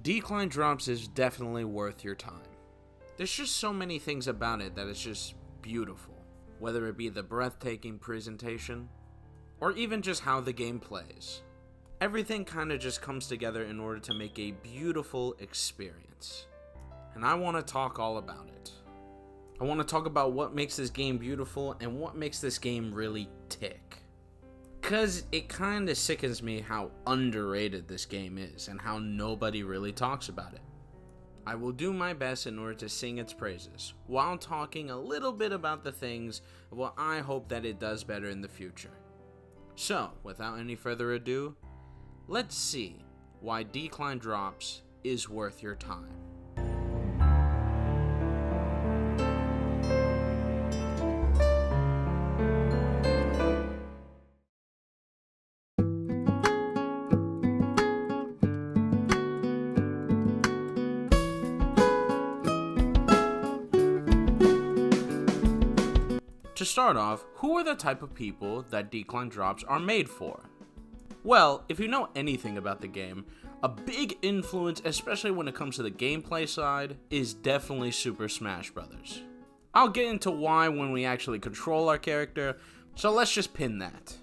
Decline Drops is definitely worth your time. There's just so many things about it that is just beautiful, whether it be the breathtaking presentation, or even just how the game plays. Everything kind of just comes together in order to make a beautiful experience. And I want to talk all about it. I want to talk about what makes this game beautiful and what makes this game really tick. Because it kind of sickens me how underrated this game is and how nobody really talks about it. I will do my best in order to sing its praises, while talking a little bit about the things of what I hope that it does better in the future. So, without any further ado, let's see why Decline Drops is worth your time. To start off, who are the type of people that Decline Drops are made for? Well, if you know anything about the game, a big influence, especially when it comes to the gameplay side, is definitely Super Smash Bros. I'll get into why when we actually control our character, so let's just pin that.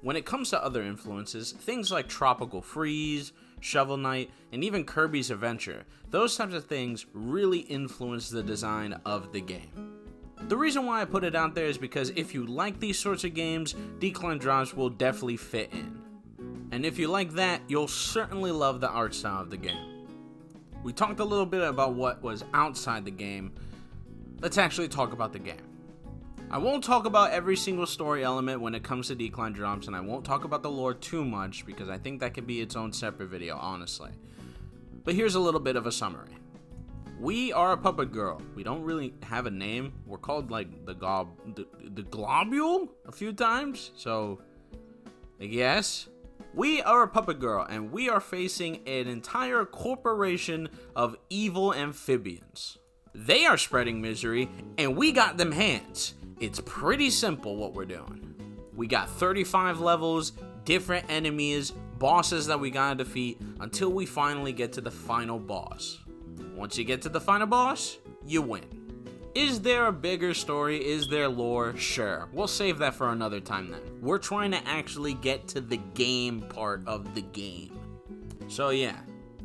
When it comes to other influences, things like Tropical Freeze, Shovel Knight, and even Kirby's Adventure, those types of things really influence the design of the game. The reason why I put it out there is because if you like these sorts of games, Decline Drops will definitely fit in. And if you like that, you'll certainly love the art style of the game. We talked a little bit about what was outside the game. Let's actually talk about the game. I won't talk about every single story element when it comes to Decline Drops, and I won't talk about the lore too much because I think that could be its own separate video, honestly. But here's a little bit of a summary. We are a puppet girl. We don't really have a name. We're called like the Globule a few times. So, yes. We are a puppet girl and we are facing an entire corporation of evil amphibians. They are spreading misery and we got them hands. It's pretty simple what we're doing. We got 35 levels, different enemies, bosses that we gotta defeat until we finally get to the final boss. Once you get to the final boss, you win. Is there a bigger story? Is there lore? Sure. We'll save that for another time then. We're trying to actually get to the game part of the game. So yeah,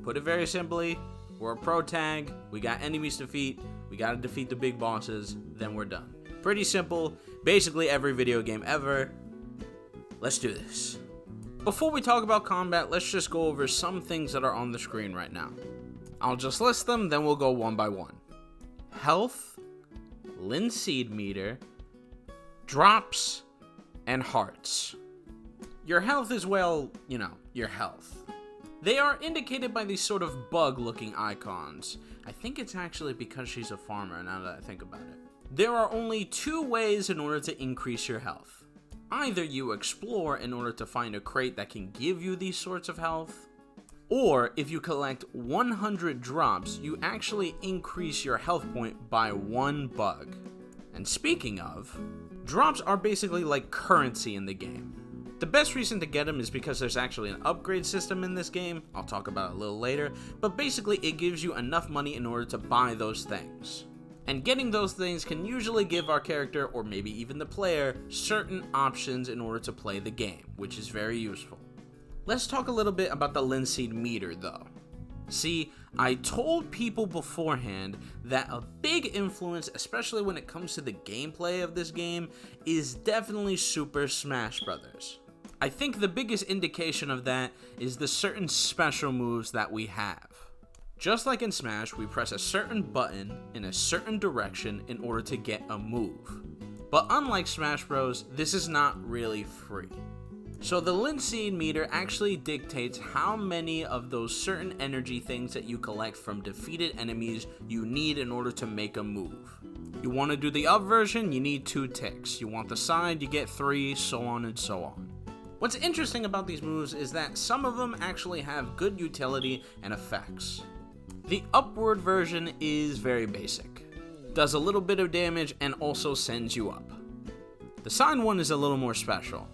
put it very simply, we're a pro tag, we got enemies to defeat, we gotta defeat the big bosses, then we're done. Pretty simple, basically every video game ever. Let's do this. Before we talk about combat, let's just go over some things that are on the screen right now. I'll just list them, then we'll go one by one. Health, Linseed Meter, Drops, and Hearts. Your health is, well, you know, your health. They are indicated by these sort of bug-looking icons. I think it's actually because she's a farmer, now that I think about it. There are only two ways in order to increase your health. Either you explore in order to find a crate that can give you these sorts of health, or if you collect 100 drops, you actually increase your health point by 1 bug. And speaking of, drops are basically like currency in the game. The best reason to get them is because there's actually an upgrade system in this game, I'll talk about it a little later, but basically it gives you enough money in order to buy those things. And getting those things can usually give our character, or maybe even the player, certain options in order to play the game, which is very useful. Let's talk a little bit about the Linseed Meter though. See, I told people beforehand that a big influence, especially when it comes to the gameplay of this game, is definitely Super Smash Bros. I think the biggest indication of that is the certain special moves that we have. Just like in Smash, we press a certain button in a certain direction in order to get a move. But unlike Smash Bros, this is not really free. So the Linseed Meter actually dictates how many of those certain energy things that you collect from defeated enemies you need in order to make a move. You want to do the up version, you need 2 ticks. You want the side, you get 3, so on and so on. What's interesting about these moves is that some of them actually have good utility and effects. The upward version is very basic. Does a little bit of damage and also sends you up. The side one is a little more special.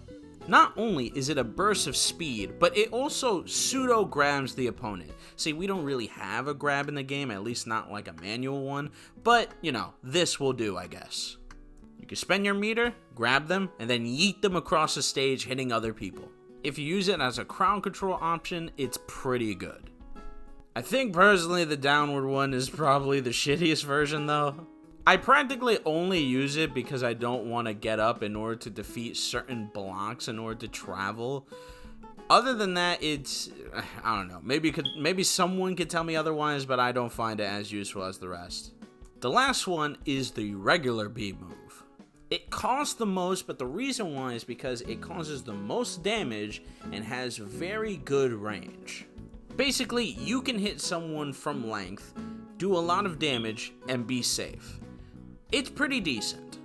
Not only is it a burst of speed, but it also pseudo-grabs the opponent. See, we don't really have a grab in the game, at least not like a manual one, but, this will do, I guess. You can spend your meter, grab them, and then yeet them across the stage, hitting other people. If you use it as a crowd control option, it's pretty good. I think personally the downward one is probably the shittiest version though. I practically only use it because I don't want to get up in order to defeat certain blocks in order to travel. Other than that, it's, I don't know, maybe someone could tell me otherwise, but I don't find it as useful as the rest. The last one is the regular B move. It costs the most, but the reason why is because it causes the most damage and has very good range. Basically, you can hit someone from length, do a lot of damage, and be safe. It's pretty decent.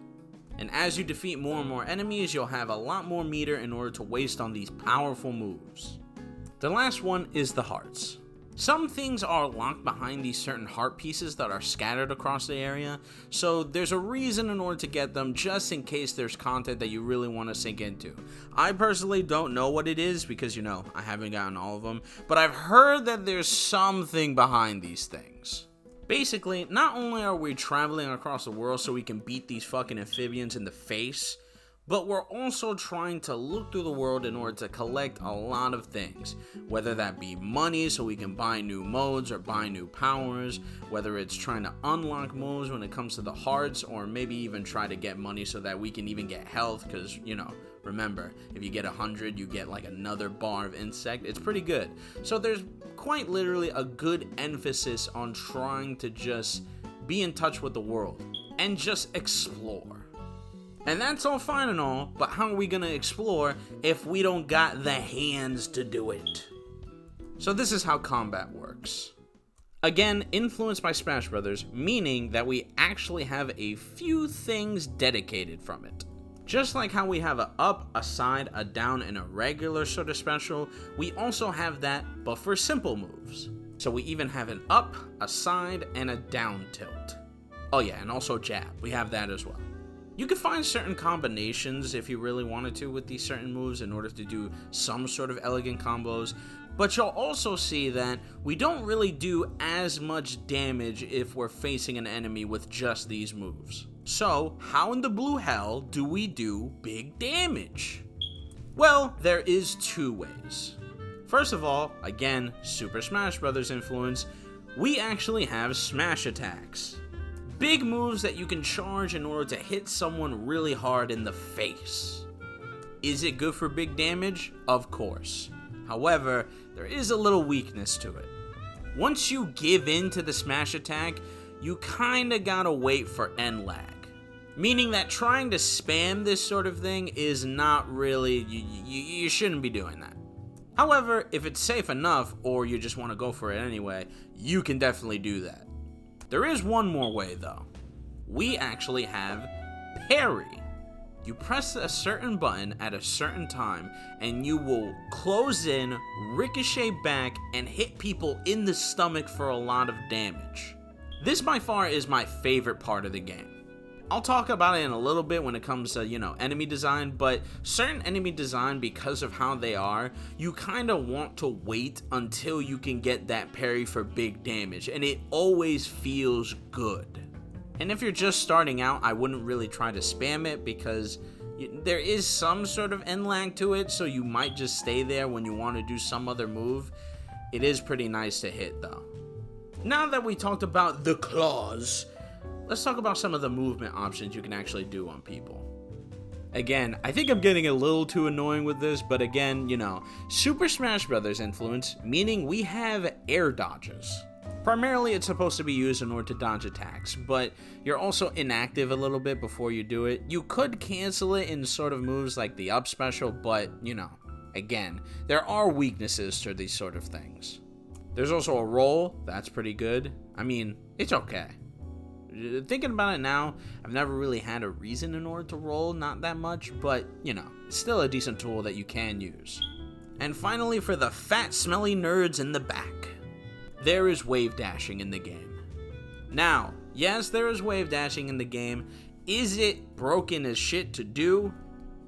And as you defeat more and more enemies, you'll have a lot more meter in order to waste on these powerful moves. The last one is the hearts. Some things are locked behind these certain heart pieces that are scattered across the area, so there's a reason in order to get them just in case there's content that you really want to sink into. I personally don't know what it is because, I haven't gotten all of them, but I've heard that there's something behind these things. Basically, not only are we traveling across the world so we can beat these fucking amphibians in the face, but we're also trying to look through the world in order to collect a lot of things, whether that be money so we can buy new modes or buy new powers, whether it's trying to unlock moves when it comes to the hearts, or maybe even try to get money so that we can even get health, because, remember, if you get 100, you get like another bar of insect. It's pretty good. So there's quite literally a good emphasis on trying to just be in touch with the world and just explore. And that's all fine and all, but how are we gonna explore if we don't got the hands to do it? So this is how combat works. Again, influenced by Smash Brothers, meaning that we actually have a few things dedicated from it. Just like how we have a up, a side, a down, and a regular sort of special, we also have that, but for simple moves. So we even have an up, a side, and a down tilt. Oh yeah, and also jab, we have that as well. You can find certain combinations if you really wanted to with these certain moves in order to do some sort of elegant combos, but you'll also see that we don't really do as much damage if we're facing an enemy with just these moves. So, how in the blue hell do we do big damage? Well, there is two ways. First of all, again, Super Smash Bros. Influence, we actually have smash attacks. Big moves that you can charge in order to hit someone really hard in the face. Is it good for big damage? Of course. However, there is a little weakness to it. Once you give in to the smash attack, you kinda gotta wait for end lag. Meaning that trying to spam this sort of thing is not really, you shouldn't be doing that. However, if it's safe enough, or you just want to go for it anyway, you can definitely do that. There is one more way though. We actually have parry. You press a certain button at a certain time and you will close in, ricochet back, and hit people in the stomach for a lot of damage. This by far is my favorite part of the game. I'll talk about it in a little bit when it comes to, enemy design, but certain enemy design, because of how they are, you kind of want to wait until you can get that parry for big damage, and it always feels good. And if you're just starting out, I wouldn't really try to spam it because there is some sort of end lag to it, so you might just stay there when you want to do some other move. It is pretty nice to hit though. Now that we talked about the claws, let's talk about some of the movement options you can actually do on people. Again, I think I'm getting a little too annoying with this, but again, Super Smash Bros. Influence, meaning we have air dodges. Primarily, it's supposed to be used in order to dodge attacks, but you're also inactive a little bit before you do it. You could cancel it in sort of moves like the up special, but, again, there are weaknesses to these sort of things. There's also a roll, that's pretty good. I mean, it's okay. Thinking about it now, I've never really had a reason in order to roll, not that much, but, it's still a decent tool that you can use. And finally, for the fat, smelly nerds in the back, there is wave dashing in the game. Now, yes, there is wave dashing in the game. Is it broken as shit to do?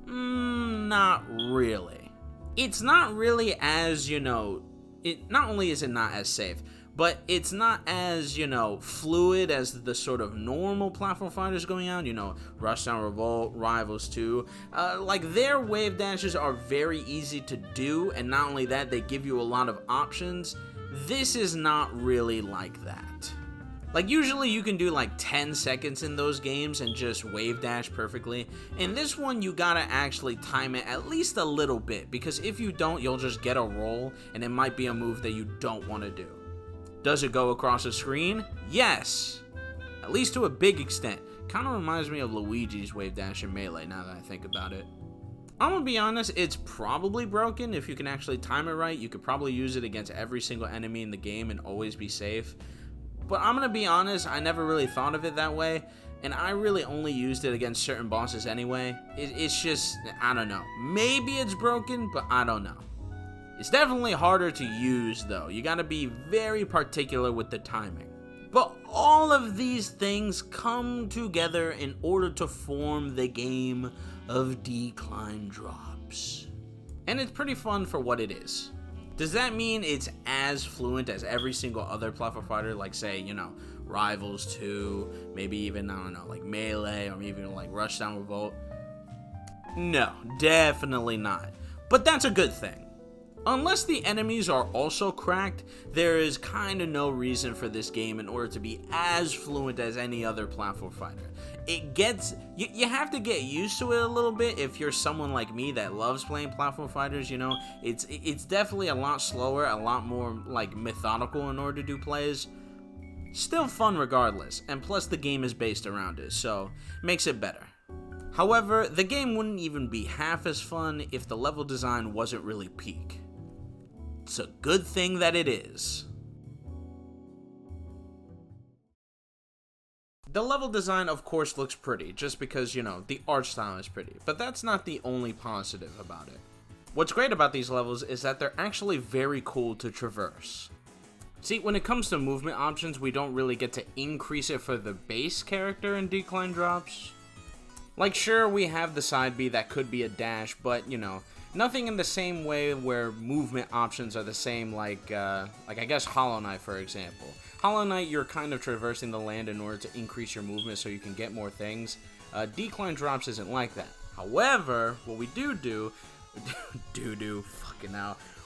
Not really. It's not really as, not only is it not as safe, but it's not as, fluid as the sort of normal platform fighters going on, Rushdown Revolt, Rivals 2. Like, their wave dashes are very easy to do, and not only that, they give you a lot of options. This is not really like that. Like, usually you can do like 10 seconds in those games and just wave dash perfectly. In this one, you gotta actually time it at least a little bit, because if you don't, you'll just get a roll, and it might be a move that you don't want to do. Does it go across the screen? Yes! At least to a big extent. Kinda reminds me of Luigi's wave dash in Melee, now that I think about it. I'm gonna be honest, it's probably broken. If you can actually time it right, you could probably use it against every single enemy in the game and always be safe. But I'm gonna be honest, I never really thought of it that way, and I really only used it against certain bosses anyway. It's just, I don't know. Maybe it's broken, but I don't know. It's definitely harder to use, though. You gotta be very particular with the timing. But all of these things come together in order to form the game of Decline Drops. And it's pretty fun for what it is. Does that mean it's as fluent as every single other platform fighter, like, say, Rivals 2, maybe even, I don't know, like Melee, or maybe even like Rushdown Revolt? No, definitely not. But that's a good thing. Unless the enemies are also cracked, there is kind of no reason for this game in order to be as fluent as any other platform fighter. It gets, you have to get used to it a little bit if you're someone like me that loves playing platform fighters, It's definitely a lot slower, a lot more, like, methodical in order to do plays. Still fun regardless, and plus the game is based around it, so makes it better. However, the game wouldn't even be half as fun if the level design wasn't really peak. It's a good thing that it is. The level design, of course, looks pretty, just because, the art style is pretty, but that's not the only positive about it. What's great about these levels is that they're actually very cool to traverse. See, when it comes to movement options, we don't really get to increase it for the base character in Decline Drops. Like, sure, we have the side B that could be a dash, but, nothing in the same way where movement options are the same, like I guess Hollow Knight, for example. Hollow Knight, you're kind of traversing the land in order to increase your movement so you can get more things. Decline Drops isn't like that. However, what we do,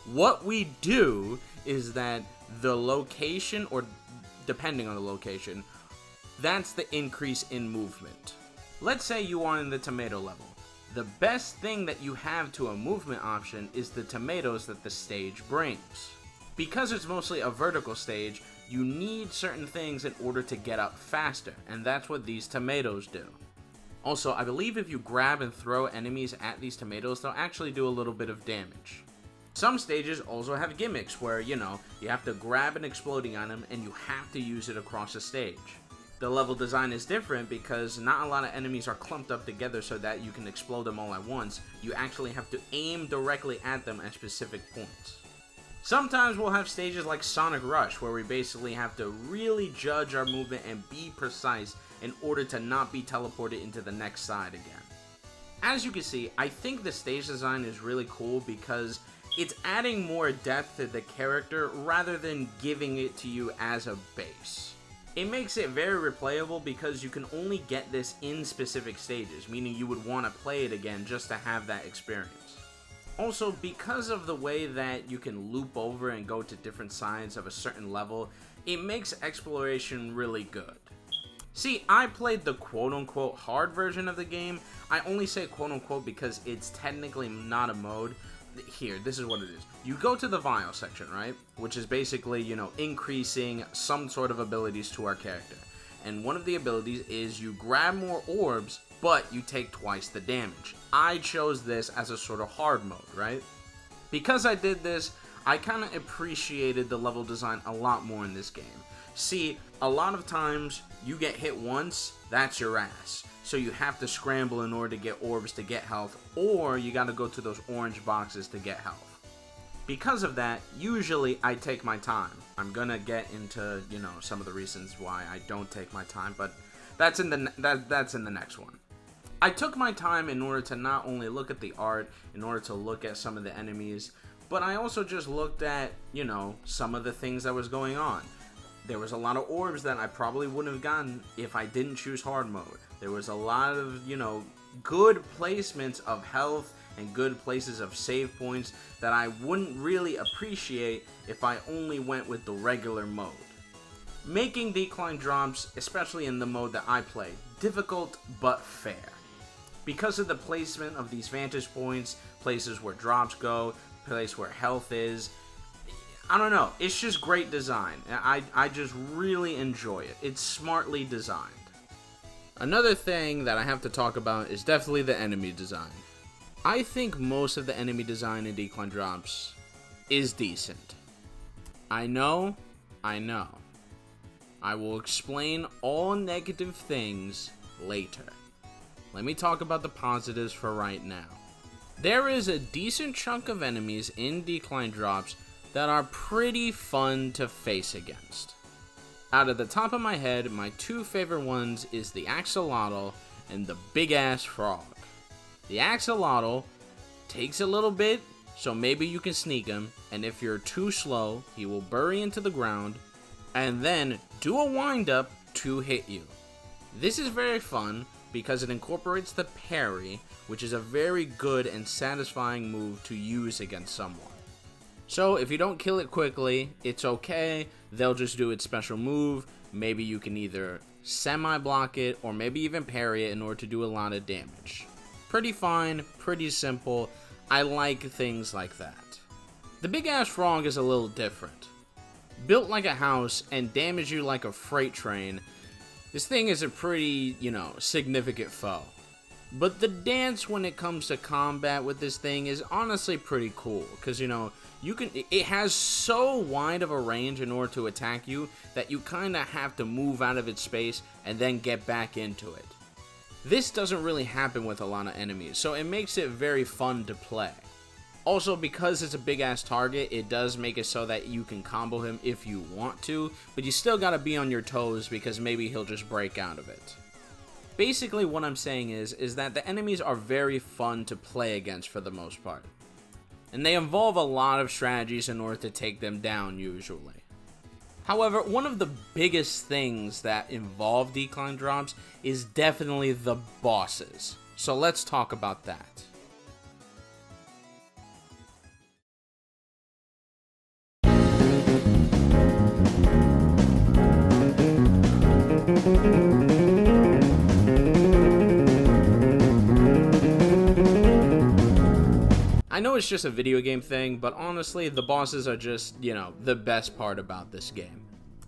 what we do is that the location, or depending on the location, that's the increase in movement. Let's say you are in the tomato level. The best thing that you have to a movement option is the tomatoes that the stage brings. Because it's mostly a vertical stage, you need certain things in order to get up faster, and that's what these tomatoes do. Also, I believe if you grab and throw enemies at these tomatoes, they'll actually do a little bit of damage. Some stages also have gimmicks where, you have to grab an exploding item and you have to use it across the stage. The level design is different because not a lot of enemies are clumped up together so that you can explode them all at once. You actually have to aim directly at them at specific points. Sometimes we'll have stages like Sonic Rush where we basically have to really judge our movement and be precise in order to not be teleported into the next side again. As you can see, I think the stage design is really cool because it's adding more depth to the character rather than giving it to you as a base. It makes it very replayable because you can only get this in specific stages, meaning you would want to play it again just to have that experience. Also, because of the way that you can loop over and go to different sides of a certain level, it makes exploration really good. See, I played the quote-unquote hard version of the game. I only say quote-unquote because it's technically not a mode. Here, this is what it is. You go to the Vial section, right? Which is basically, increasing some sort of abilities to our character. And one of the abilities is you grab more orbs, but you take twice the damage. I chose this as a sort of hard mode, right? Because I did this, I kind of appreciated the level design a lot more in this game. See, a lot of times, you get hit once, that's your ass. So you have to scramble in order to get orbs to get health, or you gotta go to those orange boxes to get health. Because of that, usually I take my time. I'm gonna get into, some of the reasons why I don't take my time, but that's in the next one. I took my time in order to not only look at the art, in order to look at some of the enemies, but I also just looked at, some of the things that was going on. There was a lot of orbs that I probably wouldn't have gotten if I didn't choose hard mode. There was a lot of, good placements of health and good places of save points that I wouldn't really appreciate if I only went with the regular mode. Making decline drops, especially in the mode that I play, difficult but fair. Because of the placement of these vantage points, places where drops go, place where health is, I don't know, it's just great design. I just really enjoy it. It's smartly designed. Another thing that I have to talk about is definitely the enemy design. I think most of the enemy design in Decline Drops is decent. I know. I will explain all negative things later. Let me talk about the positives for right now. There is a decent chunk of enemies in Decline Drops that are pretty fun to face against. Out of the top of my head, my two favorite ones is the Axolotl and the Big Ass Frog. The Axolotl takes a little bit, so maybe you can sneak him, and if you're too slow, he will bury into the ground, and then do a wind-up to hit you. This is very fun because it incorporates the parry, which is a very good and satisfying move to use against someone. So if you don't kill it quickly, it's okay, they'll just do its special move. Maybe you can either semi-block it or maybe even parry it in order to do a lot of damage. Pretty fine, pretty simple. I like things like that. The Big Ass Frog is a little different. Built like a house and damage you like a freight train, this thing is a pretty, significant foe. But the dance when it comes to combat with this thing is honestly pretty cool, because it has so wide of a range in order to attack you that you kind of have to move out of its space and then get back into it. This doesn't really happen with a lot of enemies, so it makes it very fun to play. Also, because it's a big ass target, it does make it so that you can combo him if you want to, but you still gotta be on your toes because maybe he'll just break out of it. Basically, what I'm saying is that the enemies are very fun to play against for the most part. And they involve a lot of strategies in order to take them down, usually. However, one of the biggest things that involve Decline Drops is definitely the bosses. So let's talk about that. I know it's just a video game thing, but honestly, the bosses are just, the best part about this game.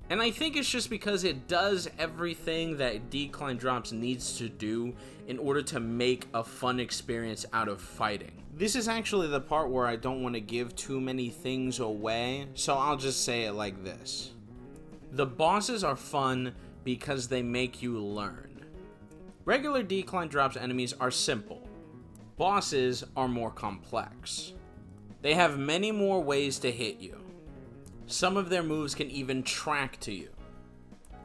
And I think it's just because it does everything that Decline Drops needs to do in order to make a fun experience out of fighting. This is actually the part where I don't want to give too many things away, so I'll just say it like this. The bosses are fun because they make you learn. Regular Decline Drops enemies are simple. Bosses are more complex. They have many more ways to hit you. Some of their moves can even track to you.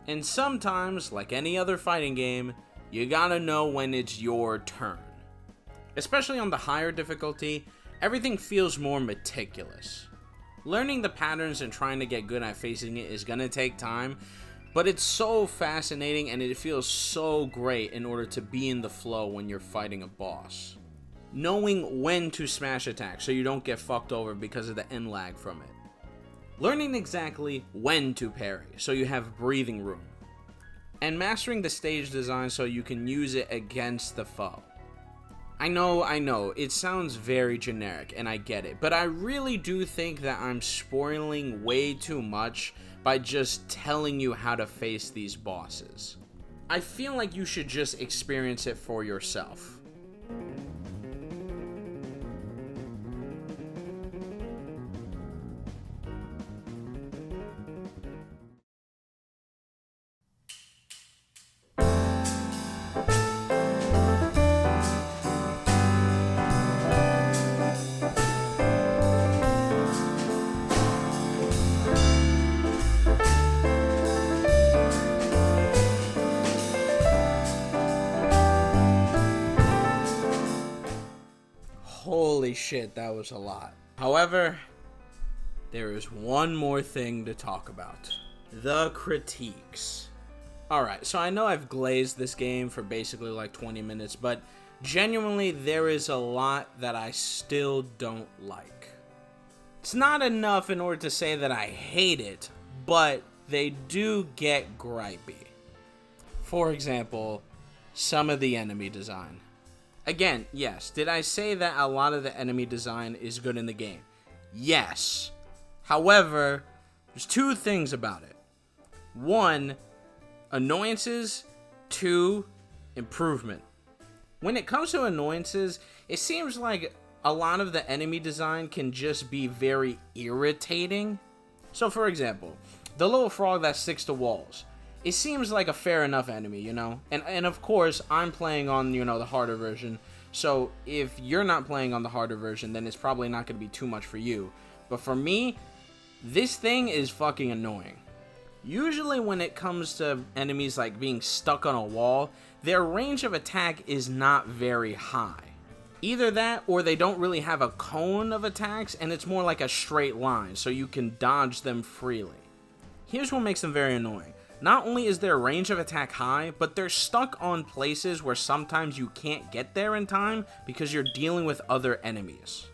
And sometimes, like any other fighting game, you gotta know when it's your turn. Especially on the higher difficulty, everything feels more meticulous. Learning the patterns and trying to get good at facing it is gonna take time, but it's so fascinating and it feels so great in order to be in the flow when you're fighting a boss. Knowing when to smash attack so you don't get fucked over because of the end lag from it. Learning exactly when to parry so you have breathing room. And mastering the stage design so you can use it against the foe. I know, it sounds very generic and I get it, but I really do think that I'm spoiling way too much by just telling you how to face these bosses. I feel like you should just experience it for yourself. Holy shit, that was a lot. However, there is one more thing to talk about. The critiques. Alright, so I know I've glazed this game for basically like 20 minutes, but genuinely there is a lot that I still don't like. It's not enough in order to say that I hate it, but they do get gripey. For example, some of the enemy design. Again, yes, did I say that a lot of the enemy design is good in the game? Yes. However, there's two things about it. One, annoyances. Two, improvement. When it comes to annoyances, it seems like a lot of the enemy design can just be very irritating. So for example, the little frog that sticks to walls. It seems like a fair enough enemy, you know? And of course, I'm playing on, you know, the harder version. So if you're not playing on the harder version, then it's probably not going to be too much for you. But for me, this thing is fucking annoying. Usually when it comes to enemies like being stuck on a wall, their range of attack is not very high. Either that or they don't really have a cone of attacks and it's more like a straight line so you can dodge them freely. Here's what makes them very annoying. Not only is their range of attack high, but they're stuck on places where sometimes you can't get there in time because you're dealing with other enemies.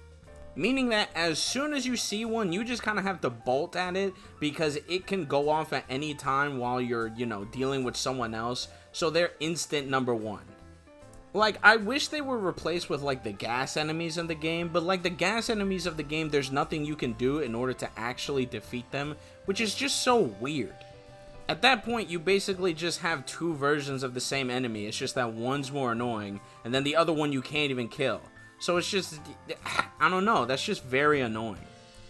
Meaning that as soon as you see one, you just kind of have to bolt at it because it can go off at any time while you're, you know, dealing with someone else. So they're instant number one. Like, I wish they were replaced with, like, the gas enemies in the game, but, like, the gas enemies of the game, there's nothing you can do in order to actually defeat them, which is just so weird. At that point, you basically just have two versions of the same enemy. It's just that one's more annoying, and then the other one you can't even kill. So it's just, I don't know, that's just very annoying.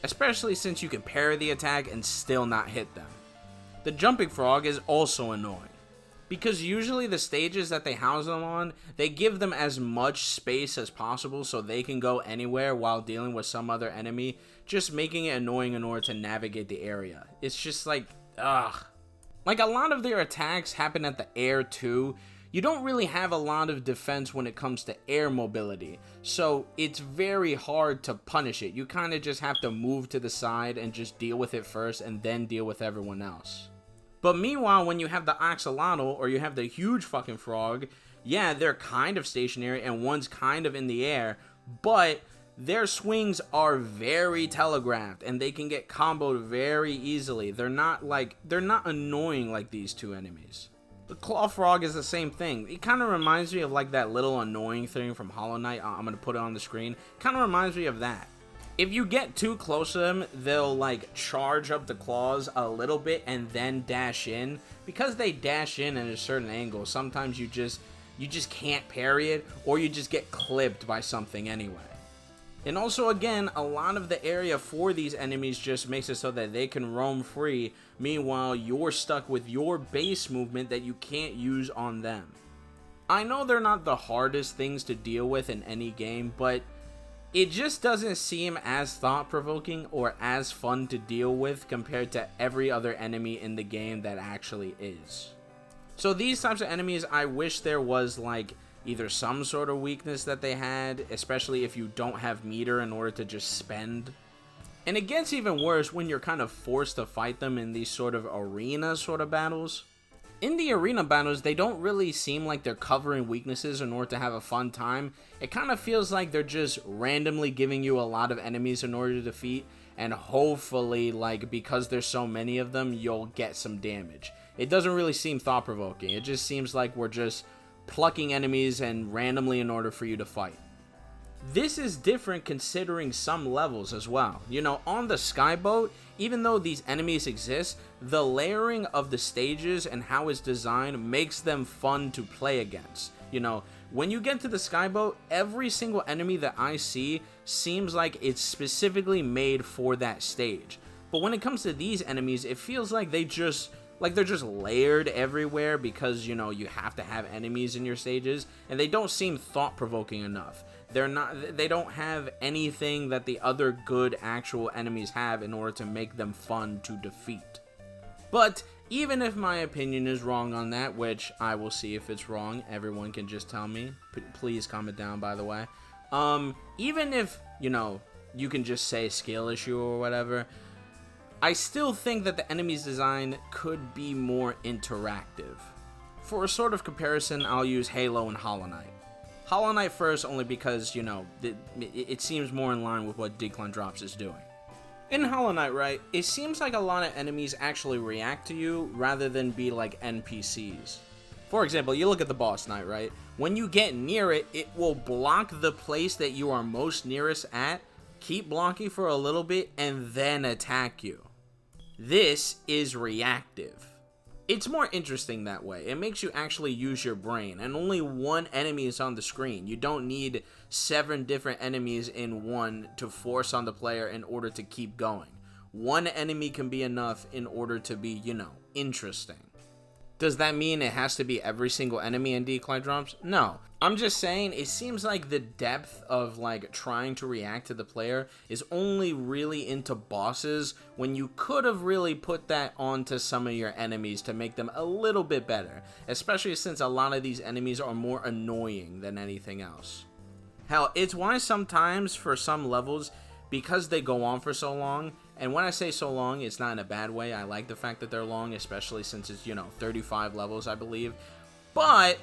Especially since you can parry the attack and still not hit them. The jumping frog is also annoying. Because usually the stages that they house them on, they give them as much space as possible so they can go anywhere while dealing with some other enemy, just making it annoying in order to navigate the area. It's just like, ugh. Like, a lot of their attacks happen at the air too. You don't really have a lot of defense when it comes to air mobility, so it's very hard to punish it. You kind of just have to move to the side and just deal with it first and then deal with everyone else. But meanwhile, when you have the axolotl or you have the huge fucking frog, yeah, they're kind of stationary and one's kind of in the air, but their swings are very telegraphed and they can get comboed very easily. They're not annoying like these two enemies. The claw frog is the same thing. It kind of reminds me of like that little annoying thing from Hollow Knight. I'm going to put it on the screen. Kind of reminds me of that. If you get too close to them, they'll like charge up the claws a little bit and then dash in. Because they dash in at a certain angle, sometimes you just can't parry it, or you just get clipped by something anyway. And also, again, a lot of the area for these enemies just makes it so that they can roam free. Meanwhile, you're stuck with your base movement that you can't use on them. I know they're not the hardest things to deal with in any game, but it just doesn't seem as thought-provoking or as fun to deal with compared to every other enemy in the game that actually is. So these types of enemies, I wish there was like either some sort of weakness that they had, especially if you don't have meter in order to just spend. And it gets even worse when you're kind of forced to fight them in these sort of arena sort of battles. In the arena battles, they don't really seem like they're covering weaknesses in order to have a fun time. It kind of feels like they're just randomly giving you a lot of enemies in order to defeat, and hopefully, like, because there's so many of them, you'll get some damage. It doesn't really seem thought-provoking. It just seems like we're just plucking enemies and randomly in order for you to fight. This is different considering some levels as well. You know, on the Skyboat, even though these enemies exist, the layering of the stages and how it's designed makes them fun to play against. You know, when you get to the Skyboat, every single enemy that I see seems like it's specifically made for that stage. But when it comes to these enemies, it feels like they're just layered everywhere because, you know, you have to have enemies in your stages, and they don't seem thought-provoking enough. They don't have anything that the other good actual enemies have in order to make them fun to defeat. But even if my opinion is wrong on that, which I will see if it's wrong, everyone can just tell me. Please comment down, by the way. Even if, you can just say skill issue or whatever, I still think that the enemy's design could be more interactive. For a sort of comparison, I'll use Halo and Hollow Knight. Hollow Knight first only because, it seems more in line with what Decline Drops is doing. In Hollow Knight, right, it seems like a lot of enemies actually react to you rather than be like NPCs. For example, you look at the boss knight, right? When you get near it, it will block the place that you are most nearest at, keep blocking for a little bit, and then attack you. This is reactive. It's more interesting that way. It makes you actually use your brain, and only one enemy is on the screen. You don't need 7 different enemies in one to force on the player in order to keep going. One enemy can be enough in order to be, interesting. Does that mean it has to be every single enemy in Decline Drops? No. I'm just saying it seems like the depth of trying to react to the player is only really into bosses when you could have really put that onto some of your enemies to make them a little bit better, especially since a lot of these enemies are more annoying than anything else. Hell, it's why sometimes for some levels, because they go on for so long, and when I say so long, it's not in a bad way. I like the fact that they're long, especially since it's, 35 levels, I believe. But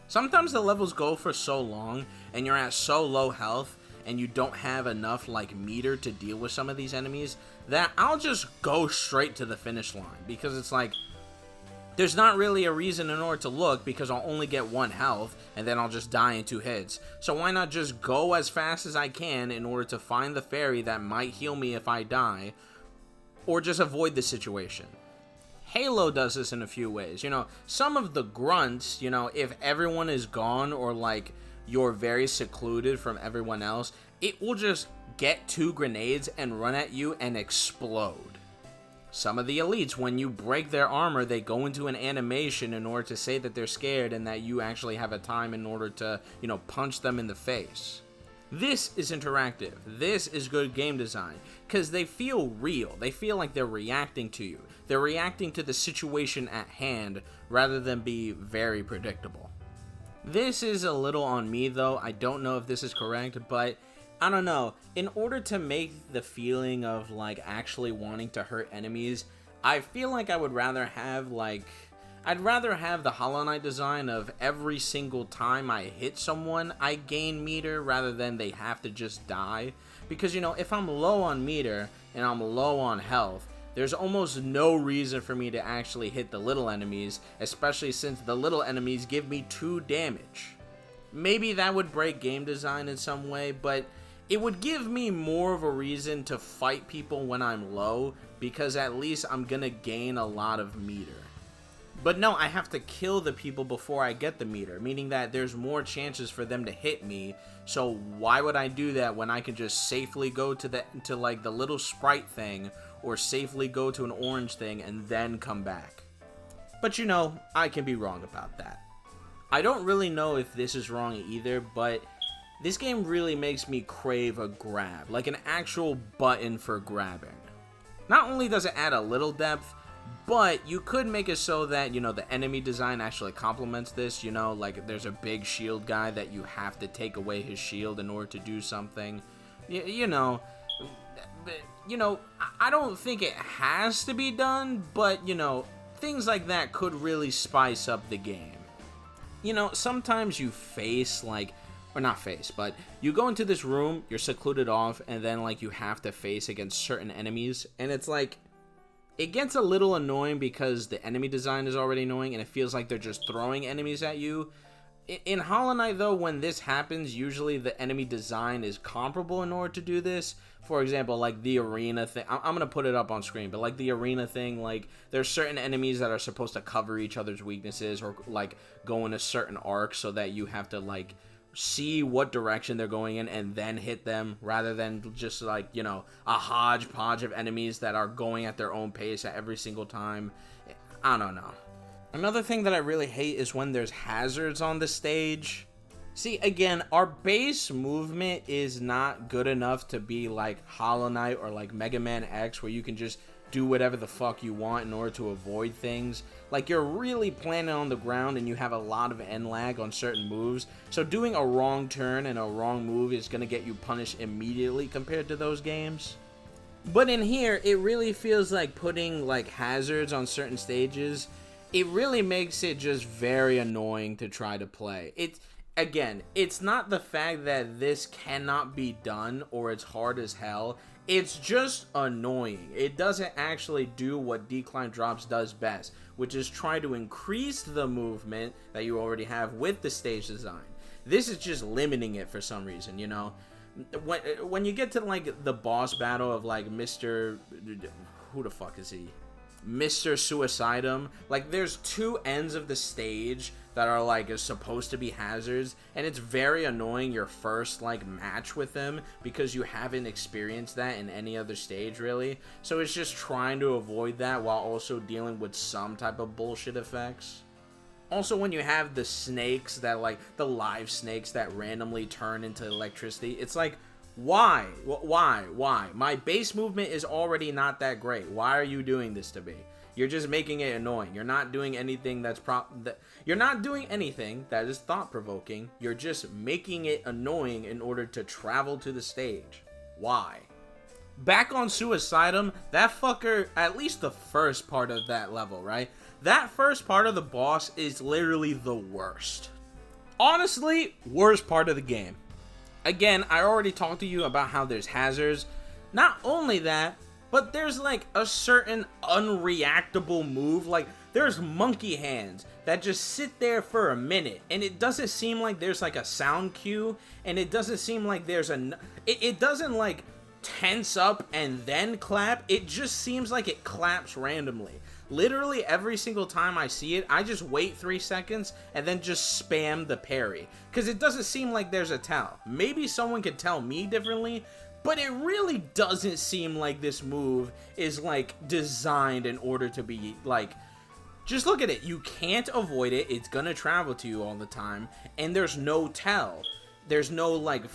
sometimes the levels go for so long, and you're at so low health, and you don't have enough, meter to deal with some of these enemies, that I'll just go straight to the finish line. Because it's there's not really a reason in order to look, because I'll only get 1 health, and then I'll just die in 2 hits. So why not just go as fast as I can in order to find the fairy that might heal me if I die, or just avoid the situation. Halo does this in a few ways. Some of the grunts, if everyone is gone or you're very secluded from everyone else, it will just get 2 grenades and run at you and explode. Some of the elites, when you break their armor, they go into an animation in order to say that they're scared and that you actually have a time in order to, punch them in the face. This is interactive. This is good game design, because they feel real. They feel like they're reacting to you. They're reacting to the situation at hand rather than be very predictable. This is a little on me though. I don't know if this is correct, but I don't know. In order to make the feeling of actually wanting to hurt enemies, I feel like I would rather have I'd rather have the Hollow Knight design of every single time I hit someone, I gain meter rather than they have to just die. Because, if I'm low on meter and I'm low on health, there's almost no reason for me to actually hit the little enemies, especially since the little enemies give me 2 damage. Maybe that would break game design in some way, but it would give me more of a reason to fight people when I'm low, because at least I'm gonna gain a lot of meter. But no, I have to kill the people before I get the meter, meaning that there's more chances for them to hit me. So why would I do that when I can just safely go to the little sprite thing, or safely go to an orange thing and then come back? But I can be wrong about that. I don't really know if this is wrong either, but this game really makes me crave a grab, like an actual button for grabbing. Not only does it add a little depth, but you could make it so that, the enemy design actually complements this, there's a big shield guy that you have to take away his shield in order to do something. I don't think it has to be done, but, things like that could really spice up the game. Sometimes you face, or not face, but you go into this room, you're secluded off, and then, you have to face against certain enemies, and it's it gets a little annoying because the enemy design is already annoying and it feels like they're just throwing enemies at you. In Hollow Knight though, when this happens, usually the enemy design is comparable in order to do this. For example, the arena thing, I'm going to put it up on screen, but the arena thing, there's certain enemies that are supposed to cover each other's weaknesses or go in a certain arc so that you have to see what direction they're going in and then hit them, rather than just a hodgepodge of enemies that are going at their own pace at every single time. I don't know. Another thing that I really hate is when there's hazards on the stage. See, again, our base movement is not good enough to be like Hollow Knight or Mega Man X, where you can just do whatever the fuck you want in order to avoid things. Like, you're really planning on the ground and you have a lot of end lag on certain moves. So doing a wrong turn and a wrong move is going to get you punished immediately compared to those games. But in here, it really feels like putting like hazards on certain stages. It really makes it just very annoying to try to play. Again, it's not the fact that this cannot be done or it's hard as hell. It's just annoying. It doesn't actually do what Decline Drops does best, which is try to increase the movement that you already have with the stage design. This is just limiting it for some reason, you know? When you get to like the boss battle of like Mr. Who the fuck is he? Mr. Suicidum. Like, there's two ends of the stage that are like is supposed to be hazards, and it's very annoying your first like match with them because you haven't experienced that in any other stage really. So it's just trying to avoid that while also dealing with some type of bullshit effects. Also, when you have the snakes that like the live snakes that randomly turn into electricity, it's like, why? My base movement is already not that great. Why are you doing this to me? You're just making it annoying. You're not doing anything you're not doing anything that is thought-provoking. You're just making it annoying in order to travel to the stage. Why? Back on Suicidum, that fucker, at least the first part of that level, right? That first part of the boss is literally the worst. Honestly, worst part of the game. Again, I already talked to you about how there's hazards. Not only that, but there's like a certain unreactable move. Like, there's monkey hands that just sit there for a minute, and it doesn't seem like there's like a sound cue, and it doesn't seem like there's it doesn't like tense up and then clap. It just seems like it claps randomly. Literally every single time I see it, I just wait 3 seconds and then just spam the parry, because it doesn't seem like there's a tell. Maybe someone could tell me differently, but it really doesn't seem like this move is like designed in order to be like, just look at it. You can't avoid it. It's gonna travel to you all the time, and there's no tell. There's no like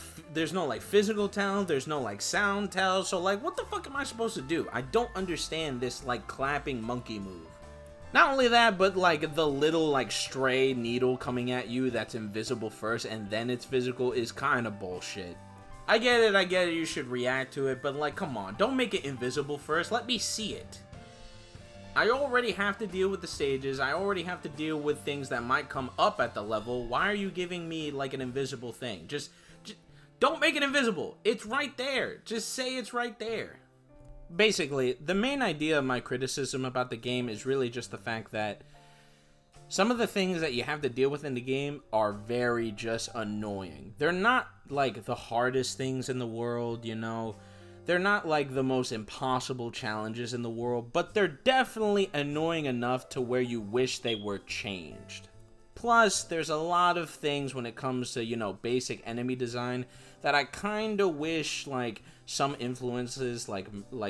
physical tell. There's no like sound tell. So like, what the fuck am I supposed to do? I don't understand this like clapping monkey move. Not only that, but like the little like stray needle coming at you that's invisible first and then it's physical is kind of bullshit. I get it, you should react to it, but like, come on, don't make it invisible first. Let me see it. I already have to deal with the stages. I already have to deal with things that might come up at the level. Why are you giving me like an invisible thing? Just don't make it invisible. It's right there. Just say it's right there. Basically, the main idea of my criticism about the game is really just the fact that some of the things that you have to deal with in the game are very just annoying. They're not like the hardest things in the world, you know. They're not like the most impossible challenges in the world, but they're definitely annoying enough to where you wish they were changed. Plus, there's a lot of things when it comes to, you know, basic enemy design that I kind of wish like some influences like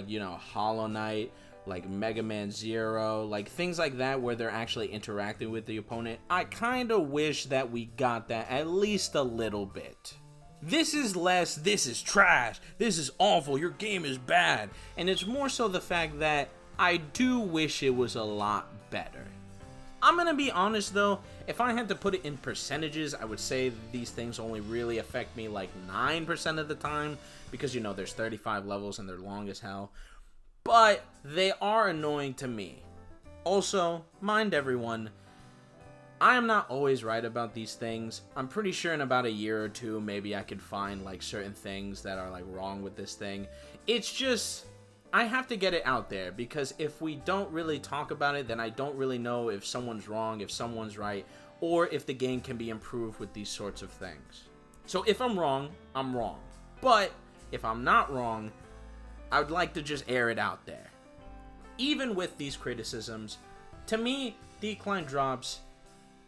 you know, Hollow Knight, like Mega Man Zero, like things like that where they're actually interacting with the opponent. I kind of wish that we got that at least a little bit. This is less, this is trash, this is awful, your game is bad. And it's more so the fact that I do wish it was a lot better. I'm gonna be honest though, if I had to put it in percentages, I would say that these things only really affect me like 9% of the time, because you know, there's 35 levels and they're long as hell. But they are annoying to me. Also, mind everyone, I am not always right about these things. I'm pretty sure in about a year or two, maybe I could find like certain things that are like wrong with this thing. It's just, I have to get it out there, because if we don't really talk about it, then I don't really know if someone's wrong, if someone's right, or if the game can be improved with these sorts of things. So if I'm wrong, I'm wrong. But if I'm not wrong, I would like to just air it out there. Even with these criticisms, to me, Decline Drops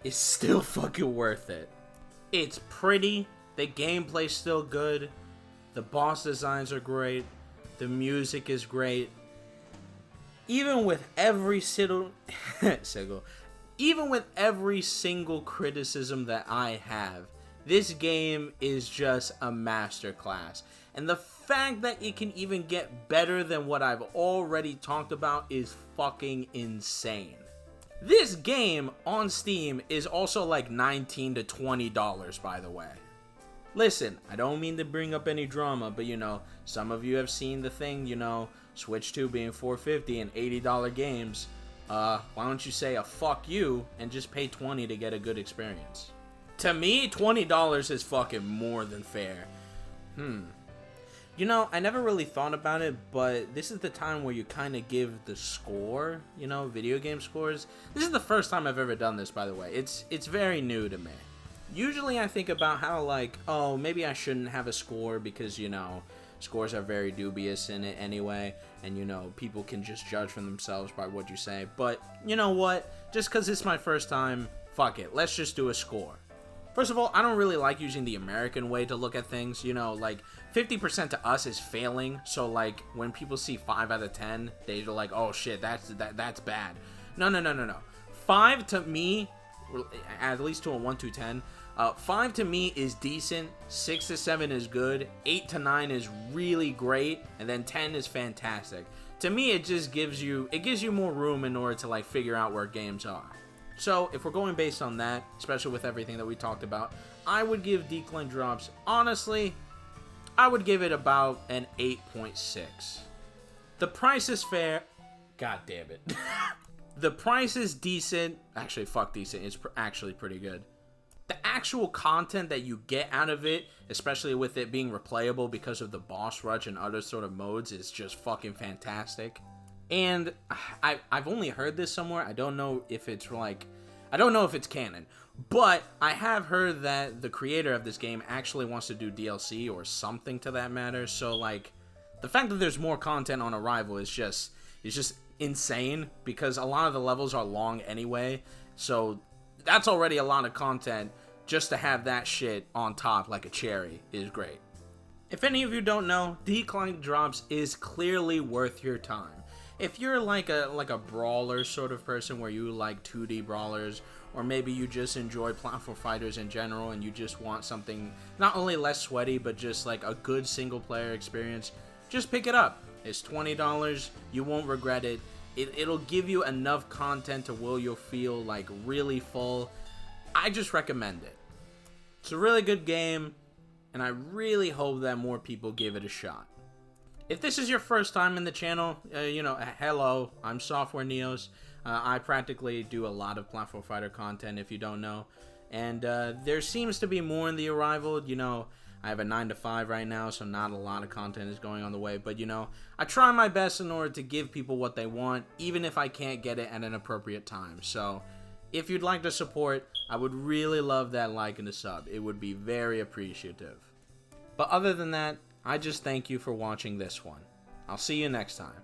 is still fucking worth it. It's pretty, the gameplay's still good, the boss designs are great, the music is great. Even with every single criticism that I have, This game is just a masterclass. And the fact that it can even get better than what I've already talked about is fucking insane. This game on Steam is also like $19 to $20, by the way. Listen, I don't mean to bring up any drama, but you know, some of you have seen the thing, you know, Switch 2 being $450 and $80 games. Why don't you say a fuck you and just pay $20 to get a good experience? To me, $20 is fucking more than fair. You know, I never really thought about it, but this is the time where you kind of give the score, you know, video game scores. This is the first time I've ever done this, by the way. It's very new to me. Usually I think about how, like, oh, maybe I shouldn't have a score because, you know, scores are very dubious in it anyway, and, you know, people can just judge for themselves by what you say. But, you know what? Just because it's my first time, fuck it. Let's just do a score. First of all, I don't really like using the American way to look at things. You know, like, 50% to us is failing. So, like, when people see 5 out of 10, they're like, oh, shit, that's bad. No. 5 to me, at least to a 1 to 10, 5 to me is decent. 6 to 7 is good. 8 to 9 is really great. And then 10 is fantastic. To me, it just gives you more room in order to, like, figure out where games are. So, if we're going based on that, especially with everything that we talked about, I would give Decline Drops, honestly, I would give it about an 8.6. The price is fair. God damn it. The price is decent. Actually, fuck decent. It's actually pretty good. The actual content that you get out of it, especially with it being replayable because of the boss rush and other sort of modes, is just fucking fantastic. And I've only heard this somewhere. I don't know if it's canon. But I have heard that the creator of this game actually wants to do DLC or something to that matter. So, like, the fact that there's more content on arrival is just insane, because a lot of the levels are long anyway. So that's already a lot of content. Just to have that shit on top like a cherry is great. If any of you don't know, Decline Drops is clearly worth your time. If you're like a brawler sort of person where you like 2D brawlers, or maybe you just enjoy platform fighters in general and you just want something not only less sweaty but just like a good single player experience, just pick it up. It's $20. You won't regret it. It'll give you enough content to where you'll feel like really full. I just recommend it. It's a really good game, and I really hope that more people give it a shot. If this is your first time in the channel, you know, hello, I'm Software Neos. I practically do a lot of platform fighter content, if you don't know. And there seems to be more in the arrival. You know, I have a 9 to 5 right now, so not a lot of content is going on the way. But, you know, I try my best in order to give people what they want, even if I can't get it at an appropriate time. So, if you'd like to support, I would really love that like and a sub. It would be very appreciative. But other than that, I just thank you for watching this one. I'll see you next time.